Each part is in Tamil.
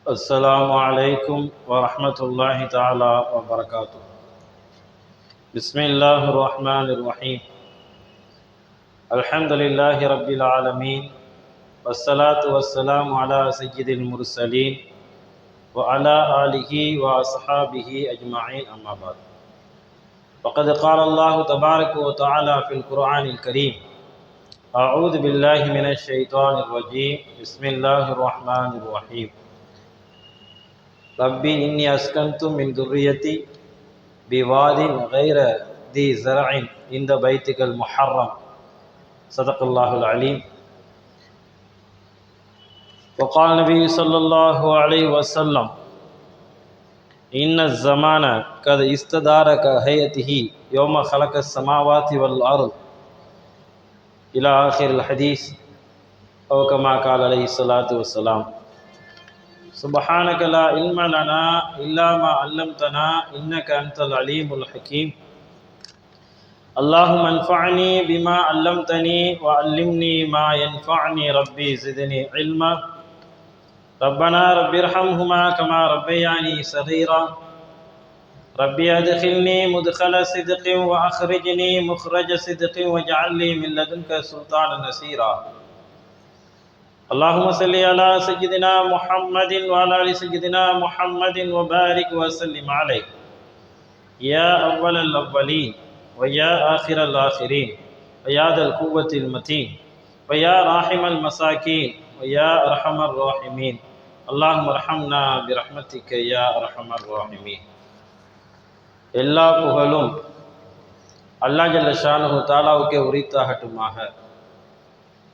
السلام عليكم ورحمة الله تعالى وبركاته. بسم الله الرحمن الرحيم. الحمد لله رب العالمين، والصلاة والسلام على سيد المرسلين وعلى آله وأصحابه أجمعين، أما بعد. وقد قال الله تبارك وتعالى في القرآن الكريم: أعوذ بالله من الشيطان الرجيم، بسم الله الرحمن الرحيم. ربي إني أسكنت من ذريتي بواد غير ذي زرع عند بيتك المحرم. صدق الله العليم. وقال النبي صلى الله عليه وسلم: إن الزمان قد استدار كهيئته يوم خلق السماوات والأرض إلى آخر الحديث، أو كما قال عليه الصلاة والسلام. سبحانك لا علم لنا إلا ما علمتنا إنك أنت العليم الحكيم. اللهم انفعني بما علمتني وعلمني ما ينفعني، ربي زدني علما. ربنا رب ارحمهما كما ربياني صغيرا. ربي أدخلني مدخل صدق وأخرجني مخرج صدق واجعل لي من لدنك سلطانا نصيرا. اللهم صل على سيدنا محمد وعلى آل سيدنا محمد وبارك وسلم عليه، يا أول الأولين ويا آخر الآخرين ويا ذا القوة المتين ويا راحم المساكين ويا أرحم الراحمين. اللهم ارحمنا برحمتك يا أرحم الراحمين. எல்லா புகழும் அல்லாஹ் ஜல்ல ஷானுஹு தஆலாவுக்கே உரித்தாகட்டுமாக.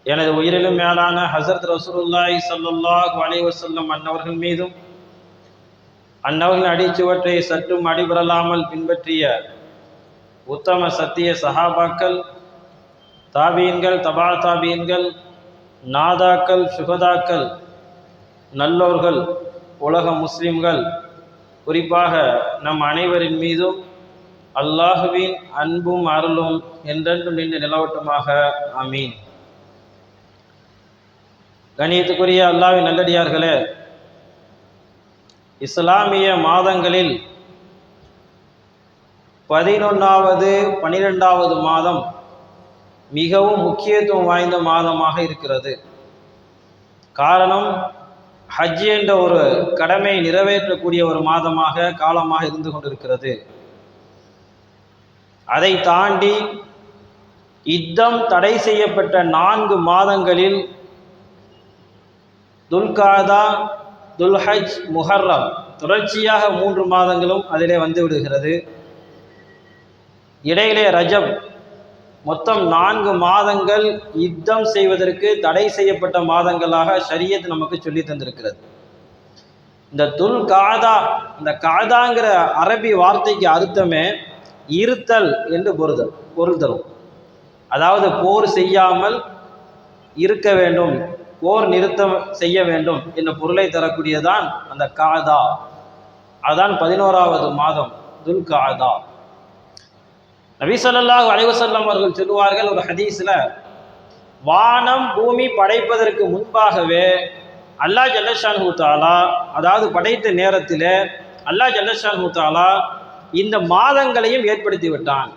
எனது உயிரிலும் மேலான ஹஸரத் ரசூலுல்லாஹி ஸல்லல்லாஹு அலைஹி வஸல்லம் அன்னவர்கள் மீதும், அன்னவர்களின் அடிச்சுவற்றை சற்றும் அடிபரலாமல் பின்பற்றிய உத்தம சத்திய சஹாபாக்கள், தாபீன்கள், தபா தாபீன்கள், நாதாக்கள், சுகதாக்கள், நல்லோர்கள், உலக முஸ்லிம்கள், குறிப்பாக நம் அனைவரின் மீதும் அல்லாஹுவின் அன்பும் அருளும் என்றென்றும் நின்று நிலவட்டுமாக. ஆமீன். கணியத்துக்குரிய அல்லாஹ்வின் நல்லடியார்களே, இஸ்லாமிய மாதங்களில் 11வது 12வது மாதம் மிகவும் முக்கியத்துவம் வாய்ந்த மாதமாக இருக்கிறது. காரணம், ஹஜ் என்ற ஒரு கடமை நிறைவேற்றக்கூடிய ஒரு மாதமாக காலமாக இருந்து கொண்டிருக்கிறது. அதை தாண்டி யுத்தம் தடை செய்யப்பட்ட 4 மாதங்களில் துல்காதா, துல்ஹஜ், முஹர்ரம் தொடர்ச்சியாக 3 மாதங்களும் அதிலே வந்து விடுகிறது. இடையிலே ரஜப், மொத்தம் 4 மாதங்கள் யுத்தம் செய்வதற்கு தடை செய்யப்பட்ட மாதங்களாக ஷரியத் நமக்கு சொல்லி தந்திருக்கிறது. இந்த துல்காதா, இந்த காதாங்கிற அரபி வார்த்தைக்கு அர்த்தமே இருத்தல் என்று பொருள் தரும். அதாவது போர் செய்யாமல் இருக்க வேண்டும், போர் நிறுத்தம் செய்ய வேண்டும் என்ற பொருளை தரக்கூடியதான் அந்த காதா. அதான் 11வது மாதம் துல்காதா. நபி ஸல்லல்லாஹு அலைஹி வஸல்லம் அவர்கள் சொல்லுவார்கள் ஒரு ஹதீஸ்ல, வானம் பூமி படைப்பதற்கு முன்பாகவே அல்லாஹ் ஜல்ல ஷானுஹு தஆலா, அதாவது படைத்த நேரத்தில் அல்லாஹ் ஜல்ல ஷானுஹு தஆலா இந்த மாதங்களையும் ஏற்படுத்தி விட்டான்.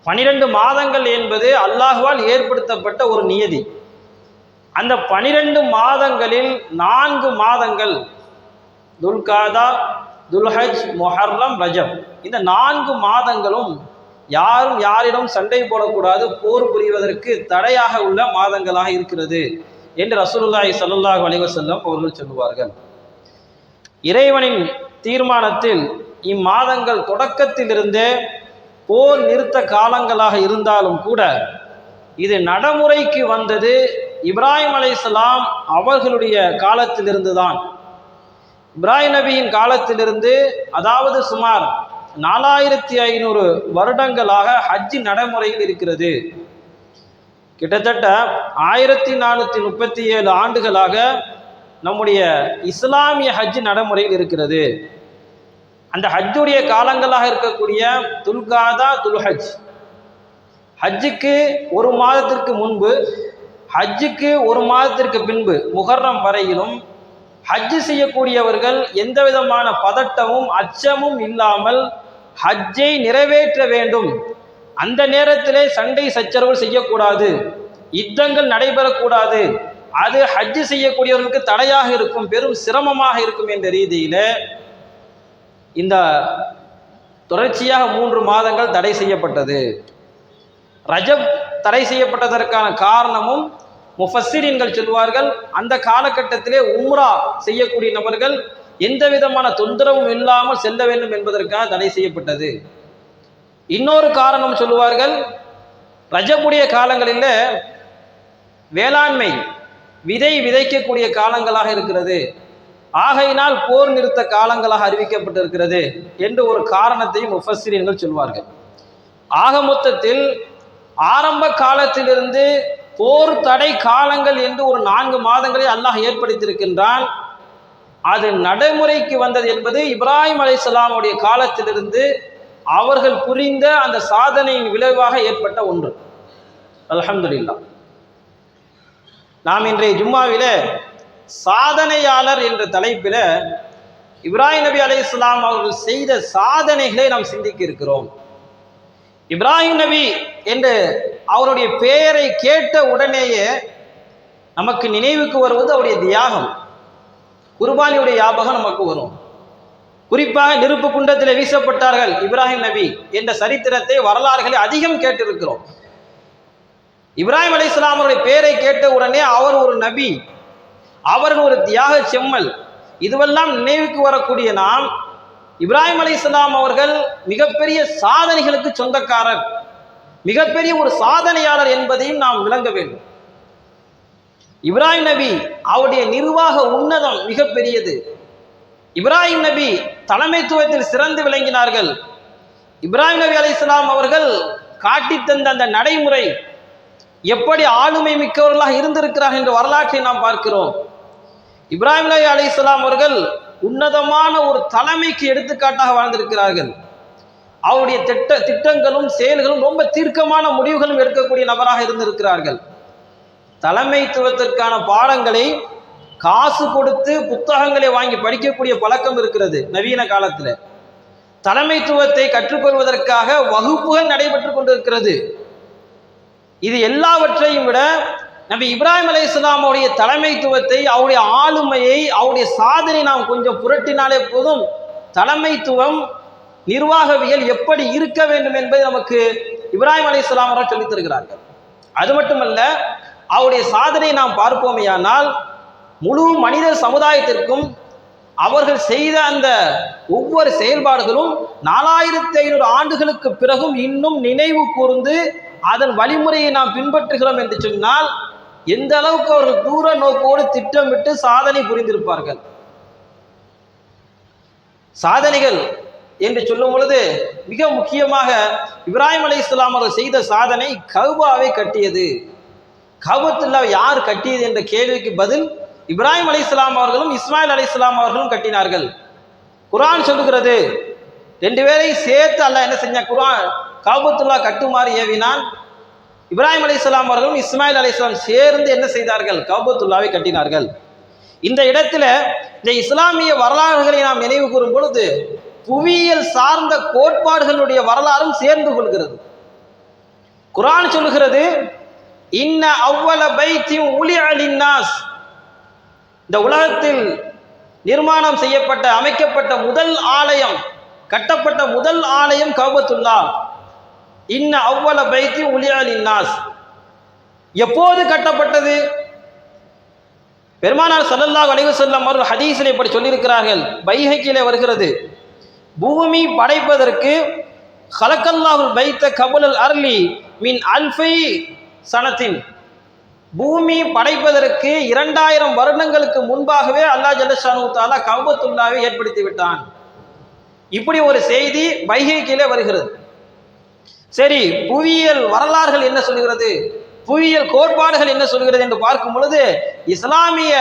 12 மாதங்கள் என்பது அல்லாஹ்வால் ஏற்படுத்தப்பட்ட ஒரு நியதி. அந்த 12 மாதங்களில் 4 மாதங்கள் துல்காதா, துல்ஹஜ், முஹர்ரம், ரஜப், இந்த 4 மாதங்களும் யாரும் யாரிடம் சண்டை போடக்கூடாது, போர் புரிவதற்கு தடையாக உள்ள மாதங்களாக இருக்கிறது என்று ரசூலுல்லாஹி ஸல்லல்லாஹு அலைஹி வஸல்லம் அவர்கள் சொல்லுவார்கள். இறைவனின் தீர்மானத்தில் இம்மாதங்கள் தொடக்கத்திலிருந்தே போர் நிறுத்த காலங்களாக இருந்தாலும் கூட இது நடைமுறைக்கு வந்தது இப்ராஹிம் அலைஹிஸ்ஸலாம் அவர்களுடைய காலத்திலிருந்து தான். இப்ராஹிம் நபியின் காலத்திலிருந்து, அதாவது சுமார் 4500 வருடங்களாக ஹஜ் நடைமுறையில் இருக்கிறது. கிட்டத்தட்ட 1437 ஆண்டுகளாக நம்முடைய இஸ்லாமிய ஹஜ் நடைமுறையில் இருக்கிறது. அந்த ஹஜ்ஜுடைய காலங்களாக இருக்கக்கூடிய துல்காதா, துல்ஹஜ், ஹஜ்ஜுக்கு 1 மாதத்திற்கு முன்பு, ஹஜ்ஜுக்கு 1 மாதத்திற்கு பின்பு முஹர்ரம் வரையிலும், ஹஜ்ஜு செய்யக்கூடியவர்கள் எந்த விதமான பதட்டமும் அச்சமும் இல்லாமல் ஹஜ்ஜை நிறைவேற்ற வேண்டும். அந்த நேரத்திலே சண்டை சச்சரவுகள் செய்யக்கூடாது, யுத்தங்கள் நடைபெறக்கூடாது. அது ஹஜ்ஜு செய்யக்கூடியவர்களுக்கு தடையாக இருக்கும், பெரும் சிரமமாக இருக்கும் என்ற ரீதியில இந்த தொடர்ச்சியாக 3 மாதங்கள் தடை செய்யப்பட்டது. ரஜப் தடை செய்யப்பட்டதற்கான காரணமும் முஃபஸ்ஸிரீன்கள் சொல்வார்கள், அந்த காலகட்டத்திலே உம்ரா செய்யக்கூடிய நபர்கள் எந்த விதமான தொந்தரவும் இல்லாமல் செல்ல வேண்டும் என்பதற்காக தடை செய்யப்பட்டது. இன்னொரு காரணம் சொல்லுவார்கள், ரஜபுடைய காலங்களில் வேளாண்மை விதை விதைக்கக்கூடிய காலங்களாக இருக்கிறது, ஆகையினால் போர் நிறுத்த காலங்களாக அறிவிக்கப்பட்டிருக்கிறது என்று ஒரு காரணத்தையும் முஃபஸ்ஸிரீன்கள் சொல்வார்கள். ஆக மொத்தத்தில் ஆரம்ப காலத்திலிருந்து போர் தடை காலங்கள் என்று ஒரு 4 மாதங்களை அல்லாஹ் ஏற்படுத்தியிருக்கின்றான். அது நடைமுறைக்கு வந்தது என்பது இப்ராஹிம் அலைஹிஸ்ஸலாமுடைய காலத்திலிருந்து அவர்கள் புரிந்த அந்த சாதனையின் விளைவாக ஏற்பட்ட ஒன்று. அல்ஹம்துலில்லாஹ். நாம் இன்றைய ஜும்மாவில சாதனையாளர் என்ற தலைப்பில் இப்ராஹிம் நபி அலைஹிஸ்ஸலாம் அவர்கள் செய்த சாதனைகளை நாம் சிந்திக்க இருக்கிறோம். இப்ராஹிம் நபி என்று அவருடைய பெயரை கேட்ட உடனேயே நமக்கு நினைவுக்கு வருவது அவருடைய தியாகம், குர்பானியுடைய ஞாபகம் நமக்கு வரும். குறிப்பாக நெருப்பு குண்டத்தில் வீசப்பட்டார்கள் இப்ராஹிம் நபி என்ற சரித்திரத்தை வரலாறுகளை அதிகம் கேட்டிருக்கிறோம். இப்ராஹிம் அலைஹிஸ்ஸலாம் அவருடைய பெயரை கேட்ட உடனே அவர் ஒரு நபி, அவர்கள் ஒரு தியாக செம்மல், இதுவெல்லாம் நினைவுக்கு வரக்கூடிய நாம் இப்ராஹிம் அலைஹிஸ்ஸலாம் அவர்கள் மிகப்பெரிய சாதனைகளுக்கு சொந்தக்காரர், மிகப்பெரிய ஒரு சாதனையாளர் என்பதையும் நாம் விளங்க வேண்டும். இப்ராஹிம் நபி அவருடைய நிர்வாக உன்னதம் மிகப்பெரியது. இப்ராஹிம் நபி தலைமைத்துவத்தில் சிறந்து விளங்கினார்கள். இப்ராஹிம் நபி அலைஹிஸ்ஸலாம் அவர்கள் காட்டித்தந்த அந்த நடைமுறை எப்படி ஆளுமை மிக்கவர்களாக இருந்திருக்கிறார்கள் என்ற வரலாற்றை நாம் பார்க்கிறோம். இப்ராஹிம் நபி அலைஹிஸ்ஸலாம் அவர்கள் உன்னதமான ஒரு தலைமைக்கு எடுத்துக்காட்டாக வாழ்ந்திருக்கிறார்கள். அவருடைய திட்டங்களும் செயல்களும் ரொம்ப தீர்க்கமான முடிவுகளும் எடுக்கக்கூடிய நபராக இருந்திருக்கிறார்கள். தலைமைத்துவத்திற்கான பாடங்களை காசு கொடுத்து புத்தகங்களை வாங்கி படிக்கக்கூடிய பழக்கம் இருக்கிறது நவீன காலத்தில். தலைமைத்துவத்தை கற்றுக்கொள்வதற்காக வகுப்புகள் நடைபெற்று கொண்டிருக்கிறது. இது எல்லாவற்றையும் விட நபி இப்ராஹிம் அலைஹிஸ்ஸலாம் அவருடைய தலைமைத்துவத்தை, அவருடைய ஆளுமையை, அவருடைய சாதனை நாம் கொஞ்சம் புரட்டினாலே போதும், தலைமைத்துவம் நிர்வாகவியல் எப்படி இருக்க வேண்டும் என்பதை நமக்கு இப்ராஹிம் அலைஹிஸ்ஸலாம் அவர்கள் சொல்லித் தருகிறார்கள். அது மட்டுமல்ல, அவருடைய சாதனை நாம் பார்ப்போமேயானால் முழு மனித சமுதாயத்திற்கும் அவர்கள் செய்த அந்த ஒவ்வொரு செயல்பாடுகளும் 4500 ஆண்டுகளுக்கு பிறகும் இன்னும் நினைவு கூர்ந்து அதன் வழிமுறையை நாம் பின்பற்றுகிறோம் என்று சொன்னால் எந்த அளவுக்கு அவர்கள் தூர நோக்கோடு திட்டமிட்டு சாதனை புரிந்திருப்பார்கள். சாதனைகள் என்று சொல்லும் பொழுது மிக முக்கியமாக இப்ராஹிம் அலைஹிஸ்ஸலாம் அவர்கள் செய்த சாதனை கஅபாவை கட்டியது. கஅபத்துல்லாஹ் யார் கட்டியது என்ற கேள்விக்கு பதில் இப்ராஹிம் அலைஹிஸ்ஸலாம் அவர்களும் இஸ்மாயில் அலைஹிஸ்ஸலாம் அவர்களும் கட்டினார்கள். குர்ஆன் சொல்லுகிறது, 2 பேரையும் சேர்த்து அல்லாஹ் என்ன செஞ்சான், குர்ஆன் கஅபத்துல்லாஹ் கட்டுமாறு ஏவினான். இப்ராஹிம் அலைஹிஸ்ஸலாம் அவர்களும் இஸ்மாயில் அலைஹிஸ்ஸலாம் சேர்ந்து என்ன செய்தார்கள், கஅபத்துல்லாவை கட்டினார்கள். இந்த இடத்துல இந்த இஸ்லாமிய வரலாறுகளை நாம் நினைவு கூறும் பொழுது புவியியல் சார்ந்த கோட்பாடுகளுடைய வரலாறும் சேர்ந்து கொள்கிறது. குர்ஆன் சொல்லுகிறது, இன்ன அவ்வல பைத்தின் உலிஅ லின்னாஸ், இந்த உலகத்தில் நிர்மாணம் செய்யப்பட்ட அமைக்கப்பட்ட முதல் ஆலயம், கட்டப்பட்ட முதல் ஆலயம் கஅபத்துல்லாஹ். இன்ன அவ்வல பைத்தி உலிஅ லின்னாஸ், எப்போது கட்டப்பட்டது? பெருமானார் ஸல்லல்லாஹு அலைஹி வஸல்லம் அவர்கள் ஹதீஸில் இப்படி சொல்லியிருக்கிறார்கள், பைஹக்கியிலே வருகிறது, பூமி படைப்பதற்கு ஹலக்கல்லாஹுல் பைத்த கபுலல் அர்லி மின் அல்ஃபை சனத்தின், பூமி படைப்பதற்கு 2000 வருடங்களுக்கு முன்பாகவே அல்லாஹ் ஜல்லஷானு தஆலா கஅபத்துல்லாவை ஏற்படுத்தி விட்டான். இப்படி ஒரு செய்தி பைஹக்கியிலே வருகிறது. சரி, புவியியல் வரலாறுகள் என்ன சொல்கிறது, புவியியல் கோட்பாடுகள் என்ன சொல்கிறது என்று பார்க்கும் பொழுது இஸ்லாமிய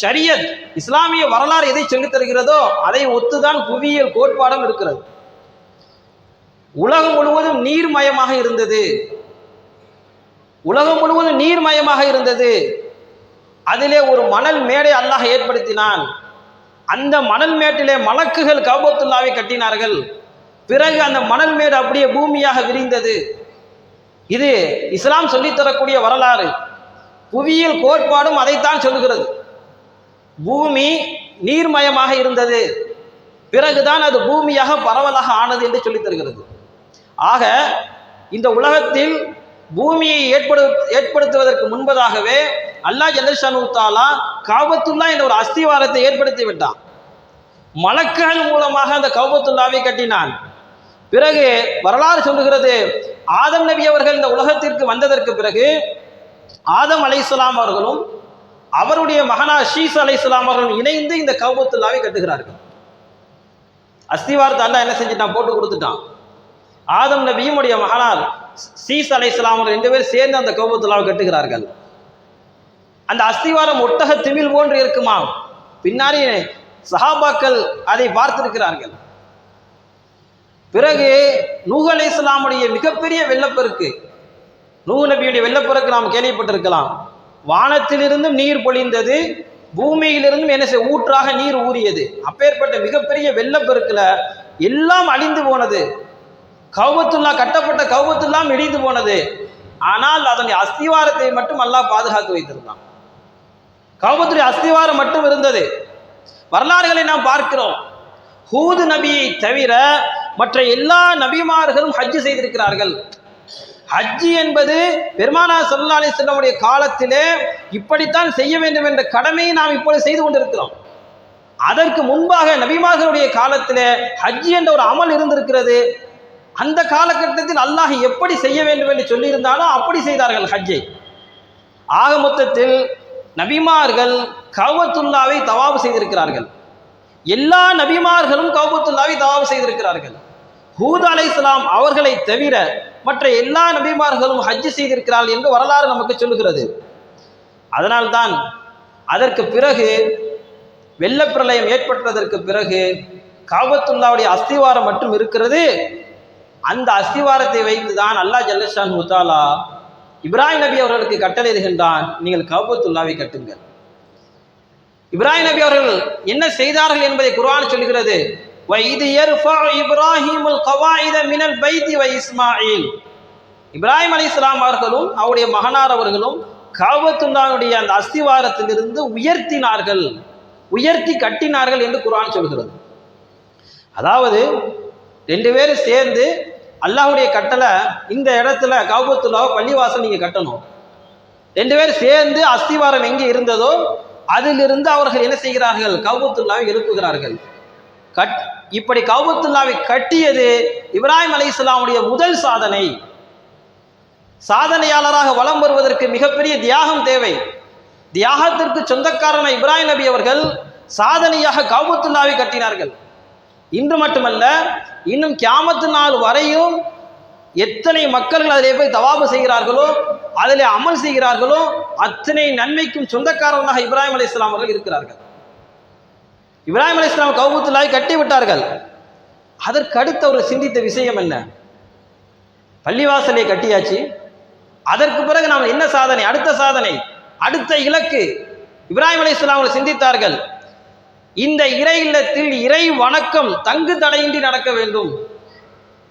ஷரியத், இஸ்லாமிய வரலாறு எதை சொல்லித் தருகிறதோ அதை ஒத்துதான் புவியியல் கோட்பாடும் இருக்கிறது. உலகம் முழுவதும் நீர்மயமாக இருந்தது, உலகம் முழுவதும் நீர்மயமாக இருந்தது. அதிலே ஒரு மணல் மேடை அல்லாஹ் ஏற்படுத்தினான். அந்த மணல் மேட்டிலே மலக்குகள் கஅபத்துல்லாவை கட்டினார்கள். பிறகு அந்த மணல் மேடு அப்படியே பூமியாக விரிந்தது. இது இஸ்லாம் சொல்லித்தரக்கூடிய வரலாறு. புவியியல் கோட்பாடும் அதைத்தான் சொல்லுகிறது. பூமி நீர்மயமாக இருந்தது, பிறகுதான் அது பூமியாக பரவலாக ஆனது என்று சொல்லித் தருகிறது. ஆக இந்த உலகத்தில் பூமியை ஏற்படுத்துவதற்கு முன்பதாகவே அல்லாஹ் ஜல்லஷானு தஆலா கஅபத்துல்லா என்ற ஒரு அஸ்திவாரத்தை ஏற்படுத்தி விட்டான். மலக்குகள் மூலமாக அந்த கஅபத்துல்லாவை கட்டினான். பிறகு வரலாறு சொல்லுகிறது, ஆதம் நபி அவர்கள் இந்த உலகத்திற்கு வந்ததற்கு பிறகு ஆதம் அலைஹிஸ்ஸலாம் அவர்களும் அவருடைய மகனா ஷீஸ் அலைஹிஸ்ஸலாம் அவர்களும் இணைந்து இந்த கஅபத்துல்லாவை கட்டுகிறார்கள். அஸ்திவாரத்தை அல்லாஹ் என்ன செஞ்சுட்டான்? போட்டு கொடுத்துட்டான். ஆதம் நபியும் உடைய மகனார் ஷீஸ் அலைஹிஸ்ஸலாம் அவர்கள் 2 பேர் சேர்ந்து அந்த கஅபத்துல்லாவை கட்டுகிறார்கள். அந்த அஸ்திவாரம் ஒட்டக திமில் போன்று இருக்குமா? பின்னாடி சஹாபாக்கள் அதை பார்த்திருக்கிறார்கள். பிறகு நூஹ் அலைஹிஸ்ஸலாமுடைய மிகப்பெரிய வெள்ளப்பெருக்கு, நூஹ் நபியுடைய வெள்ளப்பெருக்கு நாம் கேள்விப்பட்டிருக்கலாம். வானத்திலிருந்தும் நீர் பொழிந்தது, பூமியிலிருந்தும் என்ன செய்ய ஊற்றாக நீர் ஊறியது. அப்பேற்பட்ட மிகப்பெரிய வெள்ளப்பெருக்குல எல்லாம் அழிந்து போனது. கஅபத்துல்லா கட்டப்பட்ட கஅபத்துல்லாம் இடிந்து போனது. ஆனால் அதனுடைய அஸ்திவாரத்தை மட்டும் அல்லாஹ் பாதுகாத்து வைத்திருந்தான். கஅபத்துடைய அஸ்திவாரம் மட்டும் இருந்தது. வரலாறுகளை நாம் பார்க்கிறோம். ஹூத் நபியை தவிர மற்ற எல்லா நபிமார்களும் ஹஜ் செய்திருக்கிறார்கள். ஹஜ் என்பது பெருமானார் ஸல்லல்லாஹு அலைஹி வஸல்லம் காலத்திலே இப்படித்தான் செய்ய வேண்டும் என்ற கடமையை நாம் இப்பொழுது செய்து கொண்டிருக்கிறோம். அதற்கு முன்பாக நபிமார்களுடைய காலத்திலே ஹஜ் என்ற ஒரு அமல் இருந்திருக்கிறது. அந்த காலகட்டத்தில் அல்லாஹ் எப்படி செய்ய வேண்டும் என்று சொல்லியிருந்தாலோ அப்படி செய்தார்கள் ஹஜ்ஜை. ஆக மொத்தத்தில் நபிமார்கள் கஅபத்துல்லாவை தவாப் செய்திருக்கிறார்கள். எல்லா நபிமார்களும் கஅபத்துல்லாவை தவாப் செய்திருக்கிறார்கள். ஹூத் அலைஹிஸ்ஸலாம் அவர்களை தவிர மற்ற எல்லா நபிமார்களும் ஹஜ் செய்திருக்கிறார்கள் என்று வரலாறு நமக்கு சொல்லுகிறது. அதனால்தான் அதற்கு பிறகு வெள்ளப்பிரளயம் ஏற்பட்டதற்கு பிறகு கஅபத்துல்லாவுடைய அஸ்திவாரம் மட்டும் இருக்கிறது. அந்த அஸ்திவாரத்தை வைத்துதான் அல்லாஹ் ஜல்லஷானு தஆலா இப்ராஹிம் நபி அவர்களுக்கு கட்டளையிடுகின்றான், நீங்கள் கஅபத்துல்லாவை கட்டுங்கள். இப்ராஹிம் நபி அவர்கள் என்ன செய்தார்கள் என்பதை குர்ஆன் சொல்கிறது. வைது யர்ஃபஉ இப்ராஹீமுல் கவாயித மினல் பைத்தி வ இஸ்மாயில். இப்ராஹிம் அலைஹிஸ்ஸலாம் அவர்களும் அவருடைய மகனார் அவர்களும் கஅபத்துல்லாவுடைய அந்த அஸ்திவாரத்திலிருந்து உயர்த்தி கட்டினார்கள் என்று குர்ஆன் சொல்கிறது. அதாவது 2 பேரும் சேர்ந்து அல்லாஹ்வுடைய கட்டளை, இந்த இடத்துல கஅபத்துல்லாவை பள்ளிவாசல் நீங்க கட்டணும். 2 பேரும் சேர்ந்து அஸ்திவாரம் எங்கே இருந்ததோ அதிலிருந்து அவர்கள் என்ன செய்கிறார்கள்? கஅபத்துல்லாவை எழுப்புகிறார்கள். இப்படி கஅபத்துல்லாவை கட்டியது இப்ராஹிம் அலைஹிஸ்ஸலாமுடைய முதல் சாதனை. சாதனையாளராக வலம் வருவதற்கு மிகப்பெரிய தியாகம் தேவை. தியாகத்திற்கு சொந்தக்காரன இப்ராஹிம் நபி அவர்கள் சாதனையாக கஅபத்துல்லாவை கட்டினார்கள். இன்று மட்டுமல்ல, இன்னும் கியாமத்து நாள் வரையும் எத்தனை மக்கள் அதிலே போய் தவாபு செய்கிறார்களோ, அதிலே அமல் செய்கிறார்களோ, அத்தனை நன்மைக்கும் சொந்தக்காரர்களாக இப்ராஹிம் அலைஹிஸ்ஸலாம் அவர்கள் இருக்கிறார்கள். இப்ராஹிம் அலைஹிஸ்ஸலாம் கஅபத்துல்லாவை கட்டி விட்டார்கள். அதற்கு அடுத்து அவர் சிந்தித்த விஷயம் என்ன? பள்ளிவாசலை கட்டியாச்சு, அதற்கு பிறகு நாம் என்ன சாதனை? அடுத்த சாதனை, அடுத்த இலக்கு. இப்ராஹிம் அலைஹிஸ்ஸலாம் அவர்கள் சிந்தித்தார்கள், இந்த இறை இல்லத்தில் இறை வணக்கம் தங்கு தடையின்றி நடக்க வேண்டும்.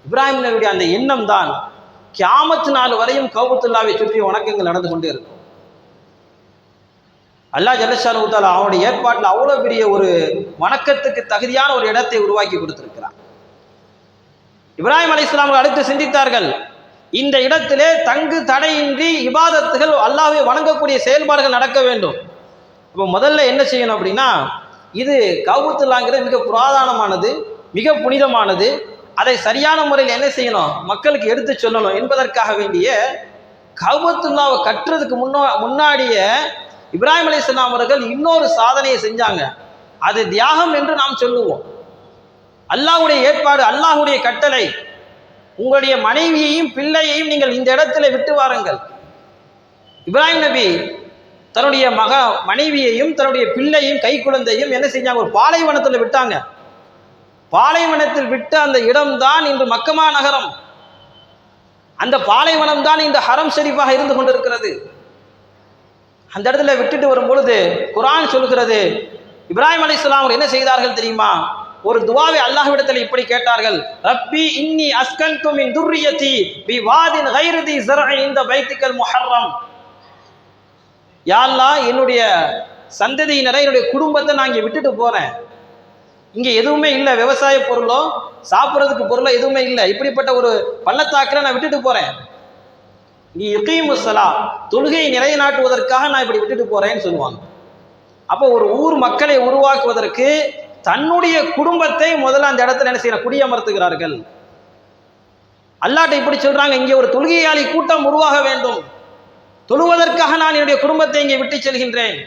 இப்ராஹிம் நபியுடைய அந்த எண்ணம் தான் கியாமத் நாள் வரையும் கஅபத்துல்லாவை சுற்றி வணக்கங்கள் நடந்து கொண்டே இருக்கும். அல்லாஹ் ஜல்லஷானு தஆலா அவனுடைய ஏற்பாட்டில் அவ்வளவு பெரிய ஒரு வணக்கத்துக்கு தகுதியான ஒரு இடத்தை உருவாக்கி கொடுத்திருக்கிறார். இப்ராஹிம் அலைஹிஸ்ஸலாம் அடுத்து சிந்தித்தார்கள், இந்த இடத்திலே தங்கு தடையின்றி இபாதத்துகள், அல்லாஹ்வை வணங்கக்கூடிய செயல்பாடுகள் நடக்க வேண்டும். இப்போ முதல்ல என்ன செய்யணும் அப்படின்னா, இது கஅபத்துல்லாங்கிறது மிக புராதனமானது, மிக புனிதமானது. அதை சரியான முறையில் என்ன செய்யணும்? மக்களுக்கு எடுத்து சொல்லணும் என்பதற்காக வேண்டிய கஅபத்துல்லாவை கட்டுறதுக்கு முன்னாடியே இப்ராஹிம் அலைஹிஸ்ஸலாம் அவர்கள் இன்னொரு சாதனையை செஞ்சாங்க. அது தியாகம் என்று நாம் சொல்லுவோம். அல்லாஹ்வுடைய ஏற்பாடு, அல்லாஹ்வுடைய கட்டளை, உங்களுடைய மனைவியையும் பிள்ளையையும் நீங்கள் இந்த இடத்துல விட்டு வாருங்கள். இப்ராஹிம் நபி தன்னுடைய மனைவியையும் தன்னுடைய பிள்ளையும் கை குழந்தையும் என்ன செஞ்சாங்க? ஒரு பாலைவனத்தில் விட்டாங்க. பாலைவனத்தில் விட்ட அந்த இடம்தான் இன்று மக்கமா நகரம். அந்த பாலைவனம் தான் இந்த ஹரம் ஷரீஃபாக இருந்து கொண்டிருக்கிறது. அந்த இடத்துல விட்டுட்டு வரும் பொழுது குர்ஆன் சொல்கிறது, இப்ராஹிம் அலைஹிஸ்ஸலாம் அவர் என்ன செய்தார்கள் தெரியுமா? ஒரு துவாவை அல்லாஹ்விடத்தில் இப்படி கேட்டார்கள், ரப்பி இன்னி அஸ்கன்து மின் துர்ரியதி பி வாதின் கைரி தி ஸர்இ இந்த பைத்திக்கல் முஹர்ரம். யா அல்லாஹ், என்னுடைய சந்ததியினரை, என்னுடைய குடும்பத்தை நான் இங்கே விட்டுட்டு போறேன். இங்கே எதுவுமே இல்லை, விவசாய பொருளோ சாப்பிட்றதுக்கு பொருளோ எதுவுமே இல்லை. இப்படிப்பட்ட ஒரு பள்ளத்தாக்கில் நான் விட்டுட்டு போறேன். நீ யுகீமுஸ்ஸலா, தொழுகையை நிலைநாட்டுவதற்காக நான் இப்படி விட்டுட்டு போறேன்னு சொல்லுவாங்க. அப்போ ஒரு ஊர் மக்களை உருவாக்குவதற்கு தன்னுடைய குடும்பத்தை முதல்ல அந்த இடத்துல என்ன செய்யற குடியமர்த்துகிறார்கள். அல்லாஹ்ட்ட இப்படி சொல்றாங்க, இங்கே ஒரு தொழுகையாளி கூட்டம் உருவாக வேண்டும், தொழுவதற்காக நான் என்னுடைய குடும்பத்தை இங்கே விட்டு செல்கின்றேன்.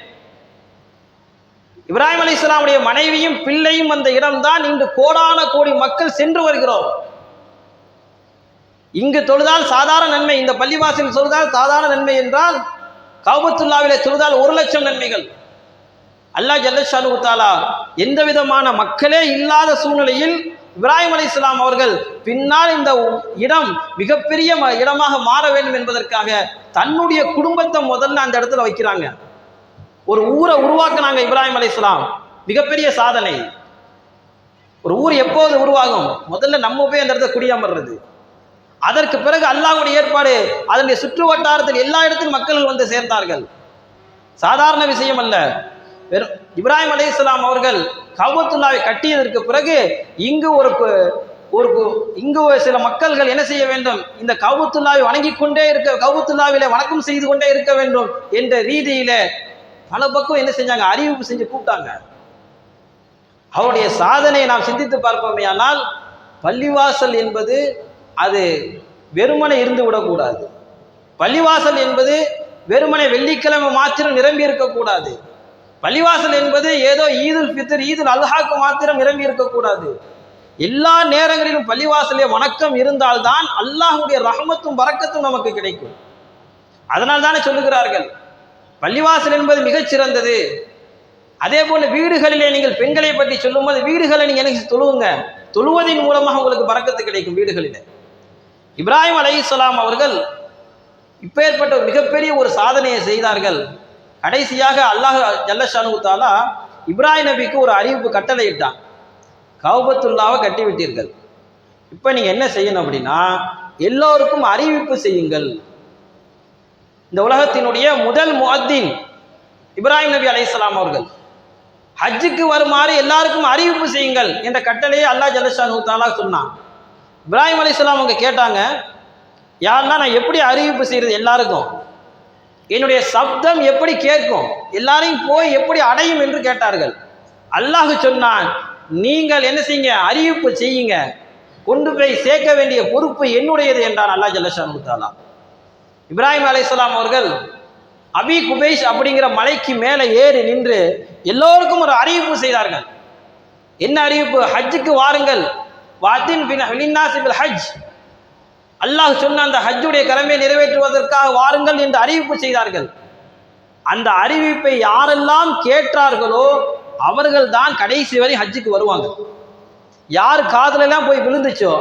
இப்ராஹிம் அலைஹிஸ்ஸலாமுடைய மனைவியும் பிள்ளையும் அந்த இடம்தான் இன்று கோடான கோடி மக்கள் சென்று வருகிறோம். இங்கு தொழுதால் சாதாரண நன்மை, இந்த பள்ளிவாசலில் தொழுதால் சாதாரண நன்மை என்றால் கஅபத்துல்லாஹ்விலே தொழுதால் 1,00,000 நன்மைகள். அல்லாஹ் ஜல்லஷானு தஆலா எந்த விதமான மக்களே இல்லாத சூழ்நிலையில் இப்ராஹிம் அலைஹிஸ்ஸலாம் அவர்கள் பின்னால் இந்த இடம் மிகப்பெரிய இடமாக மாற வேண்டும் என்பதற்காக தன்னுடைய குடும்பத்தை முதல்ல அந்த இடத்துல வைக்கிறாங்க. ஒரு ஊரை உருவாக்குனாங்க இப்ராஹிம் அலைஹிஸ்ஸலாம், மிகப்பெரிய சாதனை. ஒரு ஊர் எப்போது உருவாகும்? முதல்ல நம்ம போய் அந்த இடத்துல குடியமர்றது. அதற்கு பிறகு அல்லாஹ்வுடைய ஏற்பாடு, அதனுடைய சுற்று வட்டாரத்தில் எல்லா இடத்திலும் மக்கள் வந்து சேர்ந்தார்கள். சாதாரண விஷயம் அல்ல. இப்ராஹிம் அலைஹிஸ்ஸலாம் அவர்கள் கஅபத்துல்லாஹை கட்டியதற்கு பிறகு இங்கு இங்கு சில மக்கள்கள் என்ன செய்ய வேண்டும்? இந்த கஅபத்துல்லாஹை வணங்கிக் கொண்டே இருக்க, கஅபத்துல்லாஹ்விலே வணக்கம் செய்து கொண்டே இருக்க வேண்டும் என்ற ரீதியில பல பக்கம் என்ன செஞ்சாங்க? அறிவிப்பு செஞ்சு கூப்பிட்டாங்க. அவருடைய சாதனையை நாம் சிந்தித்து பார்ப்போமே. ஆனால் பள்ளிவாசல் என்பது அது வெறுமனை இருந்து விடக்கூடாது. பள்ளிவாசல் என்பது வெறுமனை வெள்ளிக்கிழமை மாத்திரம் நிரம்பி இருக்கக்கூடாது. பள்ளிவாசல் என்பது ஏதோ ஈதுல் ஃபித்ர், ஈதுல் அல்ஹாக்கு மாத்திரம் நிரம்பி இருக்கக்கூடாது. எல்லா நேரங்களிலும் பள்ளிவாசலே வணக்கம் இருந்தால்தான் அல்லாஹ்வுடைய ரஹமத்தும் பரக்கத்தும் நமக்கு கிடைக்கும். அதனால் தானே சொல்லுகிறார்கள், பள்ளிவாசல் என்பது மிகச் சிறந்தது. அதே போல வீடுகளிலே நீங்கள் பெண்களை பற்றி சொல்லும்போது வீடுகளை நீங்க என்ன தொழுவுங்க, தொழுவதின் மூலமாக உங்களுக்கு பரக்கத்து கிடைக்கும் வீடுகளிலே. இப்ராஹிம் அலைஹிஸ்ஸலாம் அவர்கள் இப்பேற்பட்ட மிகப்பெரிய ஒரு சாதனையை செய்தார்கள். கடைசியாக அல்லாஹ் ஜல்லஷானு தஆலா இப்ராஹிம் நபிக்கு ஒரு அறிவிப்பு கட்டளை இட்டான், கஅபத்துல்லாஹை கட்டி விட்டீர்கள், இப்போ நீங்க என்ன செய்யணும் அப்படின்னா எல்லோருக்கும் அறிவிப்பு செய்யுங்கள். இந்த உலகத்தினுடைய முதல் முஅத்தின் இப்ராஹிம் நபி அலைஹிஸ்ஸலாம் அவர்கள். ஹஜ்ஜுக்கு வருமாறு எல்லாருக்கும் அறிவிப்பு செய்யுங்கள் என்ற கட்டளையை அல்லாஹ் ஜல்லஷானு தஆலா சொன்னான். இப்ராஹிம் அலைஹிஸ்ஸலாம் அவங்க கேட்டாங்க, யாருன்னா நான் எப்படி அறிவிப்பு செய்யறது? எல்லாருக்கும் என்னுடைய சப்தம் எப்படி கேட்கும், எல்லாரையும் போய் எப்படி அடையும் என்று கேட்டார்கள். அல்லாஹ் சொன்னான், நீங்கள் என்ன செய்யுங்க, அறிவிப்பு செய்யுங்க, கொண்டு போய் சேர்க்க வேண்டிய பொறுப்பு என்னுடையது என்றான் அல்லாஹ் ஜல்லஷானு தஆலா. இப்ராஹிம் அலைஹிஸ்ஸலாம் அவர்கள் அபி குபைஸ் அப்படிங்கிற மலைக்கு மேலே ஏறி நின்று எல்லோருக்கும் ஒரு அறிவிப்பு செய்தார்கள். என்ன அறிவிப்பு? ஹஜ்ஜுக்கு வாருங்கள், வாத்தின் பின்னாசி பில் ஹஜ், அல்லாஹ் சொன்ன அந்த ஹஜ்ஜுடைய கடமையை நிறைவேற்றுவதற்காக வாருங்கள் என்று அறிவிப்பு செய்தார்கள். அந்த அறிவிப்பை யாரெல்லாம் கேட்டார்களோ அவர்கள் தான் கடைசி வரை ஹஜ்ஜுக்கு வருவாங்க. யார் காதுல எல்லாம் போய் விழுந்துச்சோ,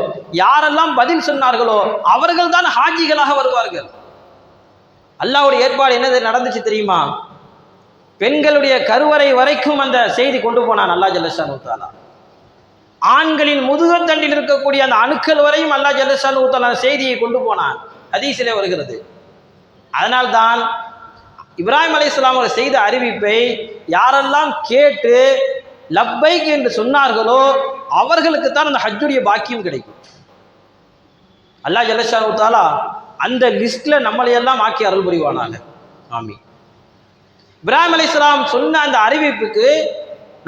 யாரெல்லாம் பதில் சொன்னார்களோ அவர்கள் தான் ஹாஜிகளாக வருவார்கள். அல்லாஹ்வுடைய ஏற்பாடு என்னது நடந்துச்சு தெரியுமா? பெண்களுடைய கருவறை வரைக்கும் அந்த செய்தி கொண்டு போனான் அல்லாஹ் ஜல்லஷானு தஆலா. ஆண்களின் முதுகத்தண்டில் இருக்கக்கூடிய அந்த அணுக்கள் வரையும் அல்லாஹ் ஜல்லஷானு தஆலா செய்தியை கொண்டு போனான். ஹதீஸிலே வருகிறது. அதனால்தான் இப்ராஹிம் அலைஹிஸ்ஸலாம் அவர்கள் செய்த அறிவிப்பை யாரெல்லாம் கேட்டு லப்பைக் என்று சொன்னார்களோ அவர்களுக்கு தான் அந்த ஹஜ்ஜுடைய பாக்கியம் கிடைக்கும். அல்லாஹ் ஜல்லஷானு தஆலா அந்த லிஸ்ட்ல நம்மளையெல்லாம் ஆக்கி அருள் புரிவானாக. ஆமீன். இப்ராஹிம் அலைஹிஸ்ஸலாம் சொன்ன அந்த அறிவிப்புக்கு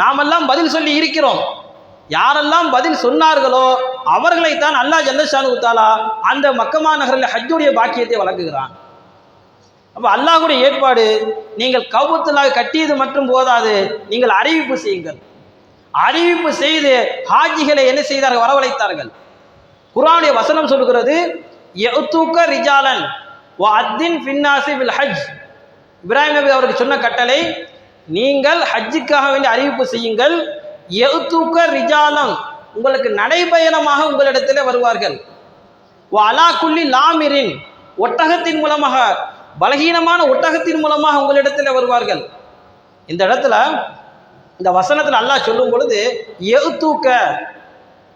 நாமெல்லாம் பதில் சொல்லி இருக்கிறோம். யாரெல்லாம் பதில் சொன்னார்களோ அவர்களைத்தான் அல்லாஹ் ஜல்லஷானு தஆலா அந்த மக்கமா நகரில் ஹஜ்ஜுடைய பாக்கியத்தை வழங்குகிறான். அப்ப அல்லாஹ்வுடைய ஏற்பாடு, நீங்கள் கஅபத்துல்லாஹை கட்டியது மட்டும் போதாது, நீங்கள் அறிவிப்பு செய்யுங்கள். அறிவிப்பு செய்து ஹாஜிகளை என்ன செய்தார்கள்? வரவழைத்தார்கள். குர்ஆனுடைய வசனம் சொல்கிறது, யஅதூக ரிஜாலன் வஅத்தின் ஃபின்னாஸி பில் ஹஜ். இப்ராஹிம் நபி அவருக்கு சொன்ன கட்டளை, நீங்கள் ஹஜ்ஜுக்காக வேண்டிய அறிவிப்பு செய்யுங்கள். யஅதூக ரிஜாலன், உங்களுக்கு நடைபயணமாக உங்களிடத்திலே வருவார்கள். வ அலா குல்லி லாமிரின், ஒட்டகத்தின் மூலமாக பலகீனமான ஒட்டகத்தின் மூலமாக உங்களிடத்தில் வருவார்கள். இந்த இடத்துல இந்த வசனத்தில் அல்லாஹ் சொல்லும் பொழுது எகுத்தூக்க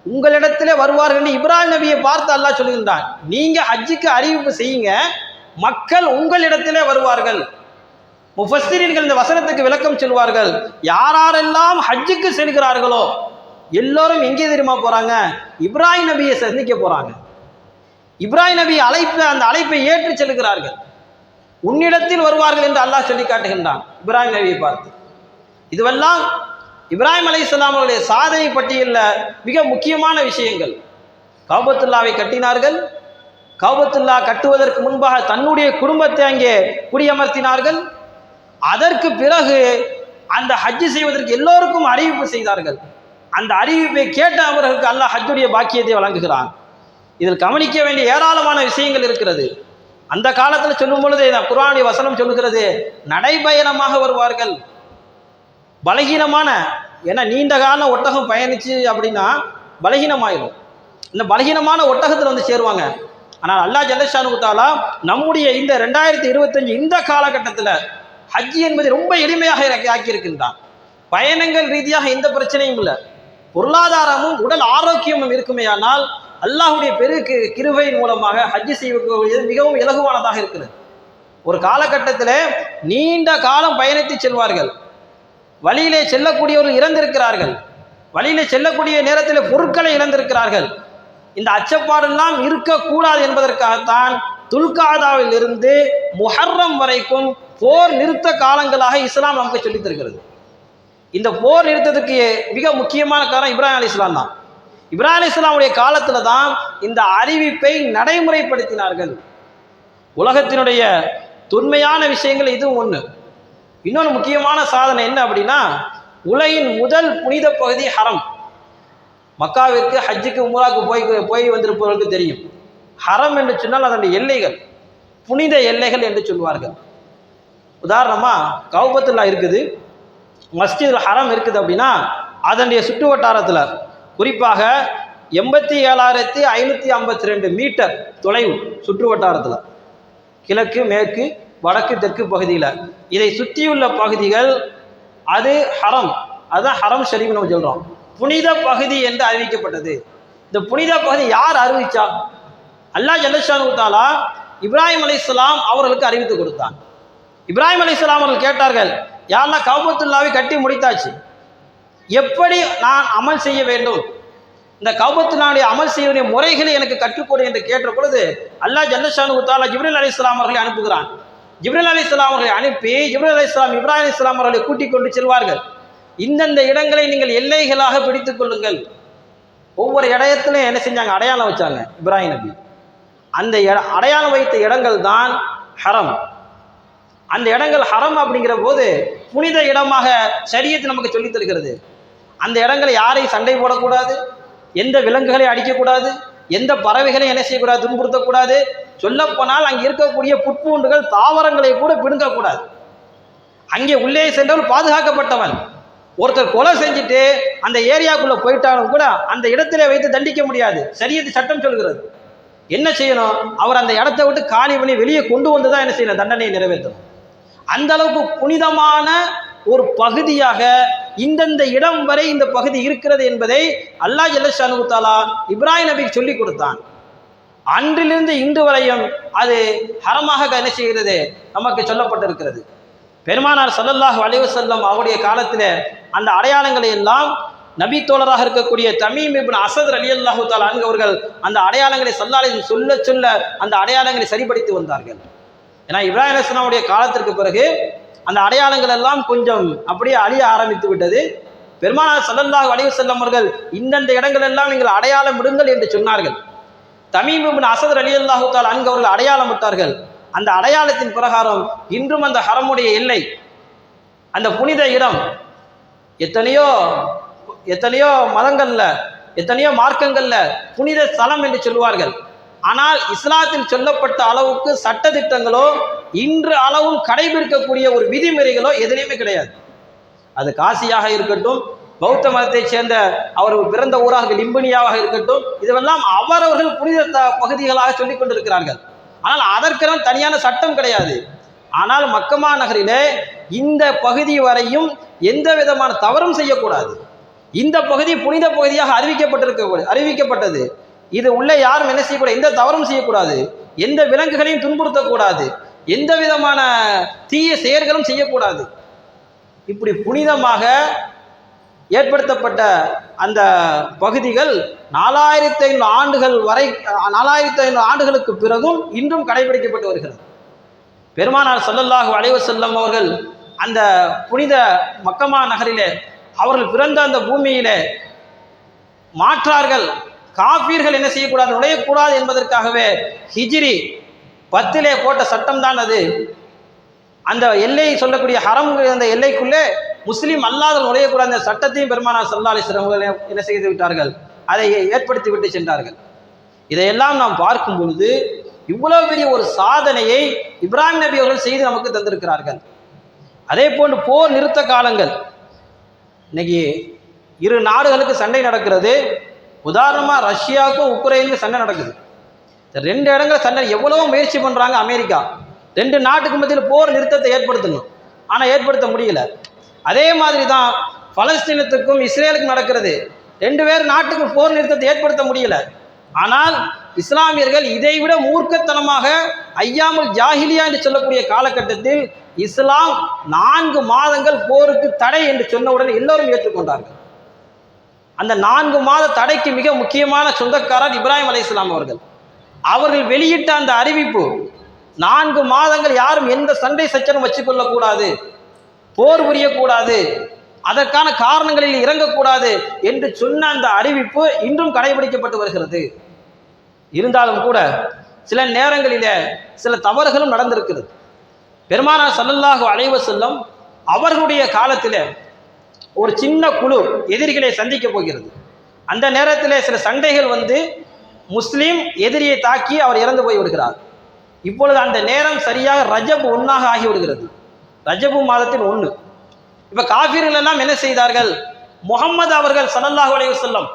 உங்களிடத்திலே வருவார்கள் இப்ராஹிம் நபியை பார்த்து அல்லாஹ் சொல்லுகின்றான். நீங்க ஹஜ்ஜுக்கு அறிவிப்பு செய்யுங்க, மக்கள் உங்களிடத்திலே வருவார்கள். முஃபஸ்ஸிரீன்கள் இந்த வசனத்துக்கு விளக்கம் சொல்வார்கள். யாரெல்லாம் ஹஜ்ஜுக்கு செல்கிறார்களோ எல்லோரும் எங்கே தெரியுமா போறாங்க? இப்ராஹிம் நபியை சந்திக்க போறாங்க. இப்ராஹிம் நபி அந்த அழைப்பை ஏற்று செல்கிறார்கள். உன்னிடத்தில் வருவார்கள் என்று அல்லாஹ் சொல்லி காட்டுகின்றான் இப்ராஹிம் நபியை பார்த்து. இதுவெல்லாம் இப்ராஹிம் அலைஹிஸ்ஸலாம் அவருடைய சாதனை பட்டியலில் மிக முக்கியமான விஷயங்கள். கஅபத்துல்லாவை கட்டினார்கள். கஅபத்துல்லா கட்டுவதற்கு முன்பாக தன்னுடைய குடும்பத்தை அங்கே குடியமர்த்தினார்கள். அதற்கு பிறகு அந்த ஹஜ்ஜு செய்வதற்கு எல்லோருக்கும் அறிவிப்பு செய்தார்கள். அந்த அறிவிப்பை கேட்ட அவர்களுக்கு அல்லாஹ் ஹஜ்ஜுடைய பாக்கியத்தை வழங்குகிறான். இதில் கவனிக்க வேண்டிய ஏராளமான விஷயங்கள் இருக்கிறது. அந்த காலத்தில் சொல்லும் பொழுது குர்ஆனுடைய வசனம் சொல்லுகிறது, நடைபயணமாக வருவார்கள். பலகீனமான, ஏன்னா நீண்ட கால ஒட்டகம் பயணிச்சு அப்படின்னா பலகீனமாயிடும். இந்த பலகீனமான ஒட்டகத்தில் வந்து சேருவாங்க. ஆனால் அல்லாஹ் ஜல்லஷானு தஆலா நம்முடைய இந்த 2025 இந்த காலகட்டத்தில் ஹஜ் என்பதை ரொம்ப எளிமையாக ஆக்கியிருக்கின்றான். பயணங்கள் ரீதியாக எந்த பிரச்சனையும் இல்லை. பொருளாதாரமும் உடல் ஆரோக்கியமும் இருக்குமே, ஆனால் அல்லாஹுடைய பெருக்கு கிருபையின் மூலமாக ஹஜ் செய்யக்கூடியது மிகவும் இலகுவானதாக இருக்கிறது. ஒரு காலகட்டத்தில் நீண்ட காலம் பயணித்து செல்வார்கள். வழியிலே செல்லக்கூடியவர்கள் இறந்திருக்கிறார்கள். வழியிலே செல்லக்கூடிய நேரத்தில் பொருட்களை இழந்திருக்கிறார்கள். இந்த அச்சப்பாடெல்லாம் இருக்கக்கூடாது என்பதற்காகத்தான் துல்காதாவில் இருந்து முஹர்ரம் வரைக்கும் போர் நிறுத்த காலங்களாக இஸ்லாம் நமக்கு சொல்லித் தருகிறது. இந்த போர் நிறுத்தத்துக்கு மிக முக்கியமான காரணம் இப்ராஹிம் அலைஹிஸ்ஸலாம் தான். இப்ராஹிம் அலைஹிஸ்ஸலாமுடைய காலத்தில் தான் இந்த அறிவிப்பை நடைமுறைப்படுத்தினார்கள். உலகத்தினுடைய தொன்மையான விஷயங்கள் இதுவும் ஒன்று. இன்னொன்று முக்கியமான சாதனை என்ன அப்படின்னா, உலகின் முதல் புனித பகுதி ஹரம். மக்காவிற்கு ஹஜ்ஜுக்கு உம்ராக்கு போய் வந்திருப்பவர்களுக்கு தெரியும். ஹரம் என்று சொன்னால் அதனுடைய எல்லைகள், புனித எல்லைகள் என்று சொல்வார்கள். உதாரணமாக கஅபத்துல்லா இருக்குது, மஸ்ஜிதுல் ஹரம் இருக்குது அப்படின்னா அதனுடைய சுற்று வட்டாரத்தில் குறிப்பாக 87,552 மீட்டர் தொலைவு சுற்று வட்டாரத்தில் கிழக்கு மேற்கு வடக்கு தெற்கு பகுதியில் இதை சுற்றியுள்ள பகுதிகள் அது ஹரம். அதுதான் ஹரம் ஷரீஃப் நம்ம சொல்கிறோம், புனித பகுதி என்று அறிவிக்கப்பட்டது. இந்த புனித பகுதி யார் அறிவிச்சா? அல்லாஹ் ஜல்லஷானு தஆலா இப்ராஹிம் அலைஹிஸ்ஸலாம் அவர்களுக்கு அறிவித்து கொடுத்தான். இப்ராஹிம் அலைஹிஸ்ஸலாம் அவர்கள் கேட்டார்கள், யா அல்லாஹ் கஅபத்துல்லாவை கட்டி முடித்தாச்சு, எப்படி நான் அமல் செய்ய வேண்டும், இந்த கஅபத்துல்லாவுடைய அமல் செய்யக்கூடிய முறைகளை எனக்கு கற்றுக்கொடு என்று கேட்ட பொழுது அல்லாஹ் ஜல்லஷானு தஆலா ஜிப்ரீல் அலைஹிஸ்ஸலாம் அவர்களை அனுப்புகிறான். ஜிப்ரீல் அலைஹிஸ்ஸலாம் அவர்களை அனுப்பி ஜிப்ரீல் அலைஹிஸ்ஸலாம் இப்ராஹிம் அலைஹிஸ்ஸலாம் அவர்களை கூட்டிக் கொண்டு செல்வார்கள். இந்தந்த இடங்களை நீங்கள் எல்லைகளாக பிடித்துக் கொள்ளுங்கள். ஒவ்வொரு இடத்திலும் என்ன செஞ்சாங்க? அடையாளம் வச்சாங்க இப்ராஹிம் நபி. அந்த அடையாளம் வைத்த இடங்கள் தான் ஹரம். அந்த இடங்கள் ஹரம் அப்படிங்கிற போது புனித இடமாக ஷரியத் நமக்கு சொல்லித் தருகிறது. அந்த இடங்களை யாரையும் சண்டை போடக்கூடாது, எந்த விலங்குகளை அடிக்கக்கூடாது, எந்த பறவைகளையும் என்ன செய்யக்கூடாது, துன்புறுத்தக்கூடாது. சொல்லப்போனால் அங்கே இருக்கக்கூடிய புட்பூண்டுகள் தாவரங்களை கூட பிடுங்கக்கூடாது. அங்கே உள்ளே சென்றவர் பாதுகாக்கப்பட்டவன். ஒருத்தர் கொலை செஞ்சுட்டு அந்த ஏரியாக்குள்ளே போயிட்டாலும் கூட அந்த இடத்திலே வைத்து தண்டிக்க முடியாது. ஷரியத் சட்டம் சொல்கிறது. என்ன செய்யணும்? அவர் அந்த இடத்தை விட்டு காலி பண்ணி வெளியே கொண்டு வந்து தான் என்ன செய்யணும்? தண்டனையை நிறைவேற்றணும். அந்த அளவுக்கு புனிதமான ஒரு பகுதியாக இந்தந்த இடம் வரை இந்த பகுதி இருக்கிறது என்பதை அல்லாஹ் ஜல்லஷானு தஆலா இப்ராஹிம் நபிக்கு சொல்லிக் கொடுத்தான். அன்றிலிருந்து இன்று வரையும் அது ஹரமாக என்ன செய்கிறது? நமக்கு சொல்லப்பட்டிருக்கிறது. பெருமானார் ஸல்லல்லாஹு அலைஹி வஸல்லம் அவருடைய காலத்தில் அந்த அடையாளங்களை எல்லாம் நபி தோழராக இருக்கக்கூடிய தமீம் இப்னு அஸத் ரலியல்லாஹு தஆலா அன்ஹு அவர்கள் அந்த அடையாளங்களை ஸல்லல்லாஹு அலைஹி சொல்ல சொல்ல அந்த அடையாளங்களை சரிப்படுத்தி வந்தார்கள். ஏன்னா இப்ராஹிம் அலைஹிஸ்ஸலாமுடைய காலத்திற்கு பிறகு அந்த அடையாளங்கள் எல்லாம் கொஞ்சம் அப்படியே அழிய ஆரம்பித்து விட்டது. பெருமானார் ஸல்லல்லாஹு அலைஹி வஸல்லம் அவர்கள் இந்தந்த இடங்கள் எல்லாம் நீங்கள் அடையாளம் விடுங்கள் என்று சொன்னார்கள். தமீம் இப்னு அஸத் ரலியல்லாஹு தஆலா அன்ஹு அவர்கள் அடையாளம் விட்டார்கள். அந்த அடையாளத்தின் பிரகாரம் இன்றும் அந்த ஹரமுடைய எல்லை, அந்த புனித இடம் எத்தனையோ மதங்கள்ல எத்தனையோ மார்க்கங்கள்ல புனித ஸ்தலம் என்று சொல்வார்கள். ஆனால் இஸ்லாத்தில் சொல்லப்பட்ட அளவுக்கு சட்டதிட்டங்களோ இன்று அளவும் கடைபிடிக்கக்கூடிய ஒரு விதிமுறைகளோ எதிலையுமே கிடையாது. அது காசியாக இருக்கட்டும், பௌத்த மதத்தைச் சேர்ந்த அவர் பிறந்த ஊராக லிம்பனியாவாக இருக்கட்டும், இதுவெல்லாம் அவரவர்கள் புனித பகுதிகளாக சொல்லிக் கொண்டிருக்கிறார்கள். ஆனால் அதற்கெல்லாம் தனியான சட்டம் கிடையாது. ஆனால் மக்கமா நகரிலே இந்த பகுதி வரையும் எந்த விதமான தவறும் செய்யக்கூடாது. இந்த பகுதி புனித பகுதியாக அறிவிக்கப்பட்டது. இது உள்ளே யாரும் என்ன செய்யக்கூடாது, எந்த தவறும் செய்யக்கூடாது, எந்த விலங்குகளையும் துன்புறுத்தக்கூடாது, எந்த விதமான தீய செயல்களும் செய்யக்கூடாது. இப்படி புனிதமாக ஏற்படுத்தப்பட்ட அந்த பகுதிகள் 4500 ஆண்டுகள் வரை 4500 ஆண்டுகளுக்கு பிறகும் இன்றும் கடைபிடிக்கப்பட்டு வருகிறது. பெருமானார் ஸல்லல்லாஹு அலைஹி வஸல்லம் அவர்கள் அந்த புனித மக்கமா நகரிலே அவர்கள் பிறந்த அந்த பூமியிலே மாற்றார்கள் காஃபீர்கள் என்ன செய்யக்கூடாது, நுழையக்கூடாது என்பதற்காகவே ஹிஜ்ரி 10 போட்ட சட்டம் தான் அது. அந்த எல்லை சொல்லக்கூடிய ஹரம் அந்த எல்லைக்குள்ளே முஸ்லீம் அல்லாத நுழையக்கூடாது அந்த சட்டத்தையும் பெருமானார் ஸல்லல்லாஹு அலைஹி வஸல்லம் அவர்கள் என்ன செய்து விட்டார்கள், அதை ஏற்படுத்தி விட்டு சென்றார்கள். இதையெல்லாம் நாம் பார்க்கும் பொழுது இவ்வளவு பெரிய ஒரு சாதனையை இப்ராஹிம் நபி அவர்கள் செய்து நமக்கு தந்திருக்கிறார்கள். அதே போன்று போர் நிறுத்த காலங்கள், இன்னைக்கு இரு நாடுகளுக்கு சண்டை நடக்கிறது. உதாரணமாக ரஷ்யாவுக்கும் உக்ரைனுக்கும் சண்டை நடக்குது. 2 இடங்கள் சண்டை எவ்வளவோ முயற்சி பண்ணுறாங்க அமெரிக்கா. 2 நாட்டுக்கு மத்தியில் போர் நிறுத்தத்தை ஏற்படுத்தணும், ஆனால் ஏற்படுத்த முடியல. அதே மாதிரி தான் பலஸ்தீனத்துக்கும் இஸ்ரேலுக்கும் நடக்கிறது. 2 பேர் நாட்டுக்கு போர் நிறுத்தத்தை ஏற்படுத்த முடியல. ஆனால் இஸ்லாமியர்கள் இதைவிட மூர்க்கத்தனமாக ஐயாமுல் ஜாஹிலியா என்று சொல்லக்கூடிய காலகட்டத்தில் இஸ்லாம் 4 மாதங்கள் போருக்கு தடை என்று சொன்னவுடன் எல்லோரும் ஏற்றுக்கொண்டார்கள். அந்த 4 மாத தடைக்கு மிக முக்கியமான சொந்தக்காரர் இப்ராஹிம் அலைஹிஸ்ஸலாம் அவர்கள். அவர்கள் வெளியிட்ட அந்த அறிவிப்பு 4 மாதங்கள் யாரும் எந்த சண்டை சச்சரவும் வச்சுக்கொள்ளக்கூடாது, போர் புரியக்கூடாது, அதற்கான காரணங்களில் இறங்கக்கூடாது என்று சொன்ன அந்த அறிவிப்பு இன்றும் கடைபிடிக்கப்பட்டு வருகிறது. இருந்தாலும் கூட சில நேரங்களிலே சில தவறுகளும் நடந்திருக்கிறது. பெருமானார் ஸல்லல்லாஹு அலைஹி வஸல்லம் அவர்களுடைய காலத்தில் ஒரு சின்ன குழு எதிரிகளை சந்திக்க போகிறது. அந்த நேரத்தில் சில சண்டைகள் வந்து முஸ்லீம் எதிரியை தாக்கி அவர் இறந்து போய் விடுகிறார். இப்பொழுது அந்த நேரம் சரியாக ரஜப் 1 ஆகிவிடுகிறது. ரஜபு மாதத்தின் 1. இப்போ காஃபிர்கள் எல்லாம் என்ன செய்தார்கள், முஹம்மது அவர்கள் ஸல்லல்லாஹு அலைஹி வஸல்லம்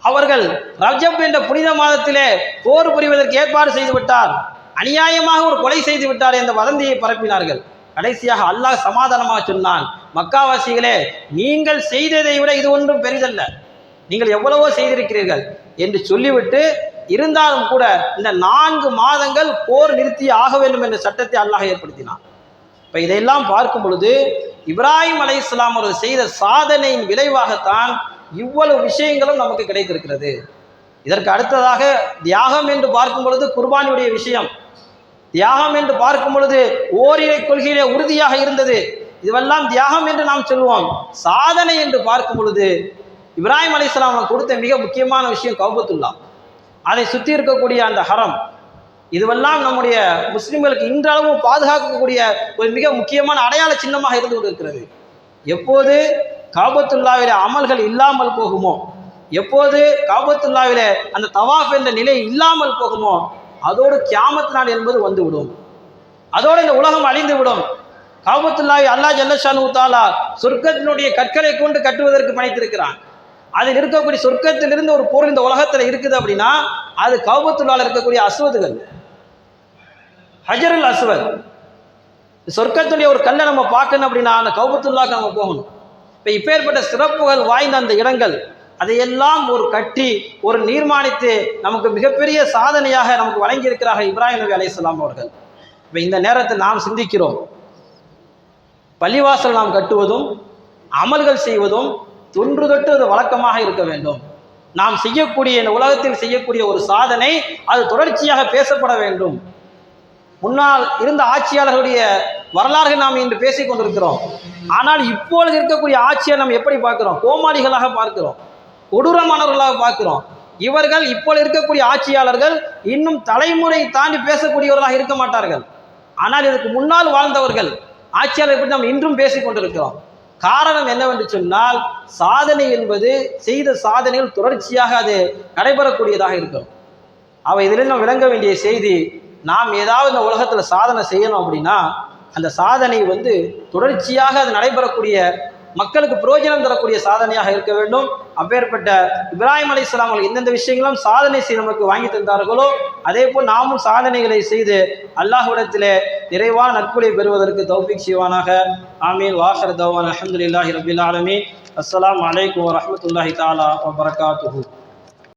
அவர்கள் ரஜப் என்ற புனித மாதத்திலே போர் புரிவதற்கு ஏற்பாடு செய்து விட்டார், அநியாயமாக ஒரு கொலை செய்து விட்டார் என்ற வதந்தியை பரப்பினார்கள். கடைசியாக அல்லாஹ் சமாதானமாக சொன்னான், மக்காவாசிகளே, நீங்கள் செய்ததை விட இது ஒன்றும் பெரிதல்ல, நீங்கள் எவ்வளவோ செய்திருக்கிறீர்கள் என்று சொல்லிவிட்டு, இருந்தாலும் கூட இந்த 4 மாதங்கள் போர் நிறுத்தி ஆக வேண்டும் என்ற சட்டத்தை அல்லாஹ் ஏற்படுத்தினான். இப்போ இதையெல்லாம் பார்க்கும் பொழுது இப்ராஹிம் அலைஹிஸ்ஸலாம் அவர்கள் செய்த சாதனையின் விளைவாகத்தான் இவ்வளவு விஷயங்களும் நமக்கு கிடைத்திருக்கிறது. இதற்கு அடுத்ததாக தியாகம் என்று பார்க்கும் பொழுது குர்பானியுடைய விஷயம், தியாகம் என்று பார்க்கும் பொழுது ஓரிரை கொள்கையிலே உறுதியாக இருந்தது, இதுவெல்லாம் தியாகம் என்று நாம் சொல்லுவோம். சாதனை என்று பார்க்கும் பொழுது இப்ராஹிம் அலைஹிஸ்ஸலாம் கொடுத்த மிக முக்கியமான விஷயம் கௌபத்துல்லா, அதை சுற்றி இருக்கக்கூடிய அந்த ஹரம், இதுவெல்லாம் நம்முடைய முஸ்லிம்களுக்கு இன்றளவும் பாதுகாக்கக்கூடிய ஒரு மிக முக்கியமான அடையாள சின்னமாக இருந்து கொண்டிருக்கிறது. எப்போது காபத்துல்லாவிலே அமல்கள் இல்லாமல் போகுமோ, எப்போது காபத்துல்லாவிலே அந்த தவாஃப் என்ற நிலை இல்லாமல் போகுமோ, அதோடு கியாமத் நாள் என்பது வந்துவிடும், அதோடு இந்த உலகம் அழிந்து விடும். காபத்துல்லாவை அல்லாஹ் ஜல்லஷானு தஆலா சொர்க்கத்தினுடைய கற்களை கொண்டு கட்டுவதற்கு பணித்திருக்கிறான். அதில் இருக்கக்கூடிய சொர்க்கத்திலிருந்து ஒரு பொருள் இந்த உலகத்தில் இருக்குது அப்படின்னா அது காபத்துல்லாவில் இருக்கக்கூடிய அஸ்வதுகள், ஹஜருல் அஸ்வத். சொர்க்கத்துடைய ஒரு கல்லை நம்ம பார்க்கணும் அப்படின்னா அந்த கௌபத்துல்லாவுக்கு நம்ம போகணும். இப்போ இப்பேற்பட்ட சிறப்புகள் வாய்ந்த அந்த இடங்கள் அதையெல்லாம் ஒரு கட்டி ஒரு நிர்மாணித்து நமக்கு மிகப்பெரிய சாதனையாக நமக்கு வழங்கியிருக்கிறார்கள் இப்ராஹிம் நபி அலைஹிஸ்ஸலாம் அவர்கள். இப்போ இந்த நேரத்தில் நாம் சிந்திக்கிறோம், பள்ளிவாசல் நாம் கட்டுவதும் அமல்கள் செய்வதும் தொன்று தொட்டு அது வழக்கமாக இருக்க வேண்டும். நாம் செய்யக்கூடிய இந்த உலகத்தில் செய்யக்கூடிய ஒரு சாதனை அது தொடர்ச்சியாக பேசப்பட வேண்டும். முன்னால் இருந்த ஆட்சியாளர்களுடைய வரலாறுகள் நாம் இன்று பேசிக் கொண்டிருக்கிறோம். ஆனால் இப்பொழுது இருக்கக்கூடிய ஆட்சியை நாம் எப்படி பார்க்கிறோம், கோமாளிகளாக பார்க்கிறோம், கொடூரமானவர்களாக பார்க்கிறோம். இவர்கள் இப்பொழுது இருக்கக்கூடிய ஆட்சியாளர்கள் இன்னும் தலைமுறை தாண்டி பேசக்கூடியவர்களாக இருக்க மாட்டார்கள். ஆனால் இதற்கு முன்னால் வாழ்ந்தவர்கள் ஆட்சியாளரை பற்றி நாம் இன்றும் பேசிக் கொண்டிருக்கிறோம். காரணம் என்னவென்று சொன்னால் சாதனை என்பது செய்த சாதனைகள் தொடர்ச்சியாக அது நடைபெறக்கூடியதாக இருக்கும். இதில் நாம் விளங்க வேண்டிய செய்தி, நாம் ஏதாவது இந்த உலகத்தில் சாதனை செய்யணும் அப்படின்னா அந்த சாதனை தொடர்ச்சியாக அது நடைபெறக்கூடிய மக்களுக்கு பிரயோஜனம் தரக்கூடிய சாதனையாக இருக்க வேண்டும். அப்பேற்பட்ட இப்ராஹிம் அலைஹிஸ்ஸலாம் அவர்கள் எந்தெந்த விஷயங்களும் சாதனை செய்து நமக்கு வாங்கி தந்தார்களோ அதே போல் நாமும் சாதனைகளை செய்து அல்லாஹ்விடத்திலே நிறைவான நட்புகளை பெறுவதற்கு தௌஃபீக் செய்வானாக. ஆமீன். வாஹிர் தஅவானா அல்ஹம்துலில்லாஹி ரப்பில் ஆலமீன். அஸ்ஸலாமு அலைக்கும் வரஹ்மத்துல்லாஹி தஆலா வபரகாத்துஹு.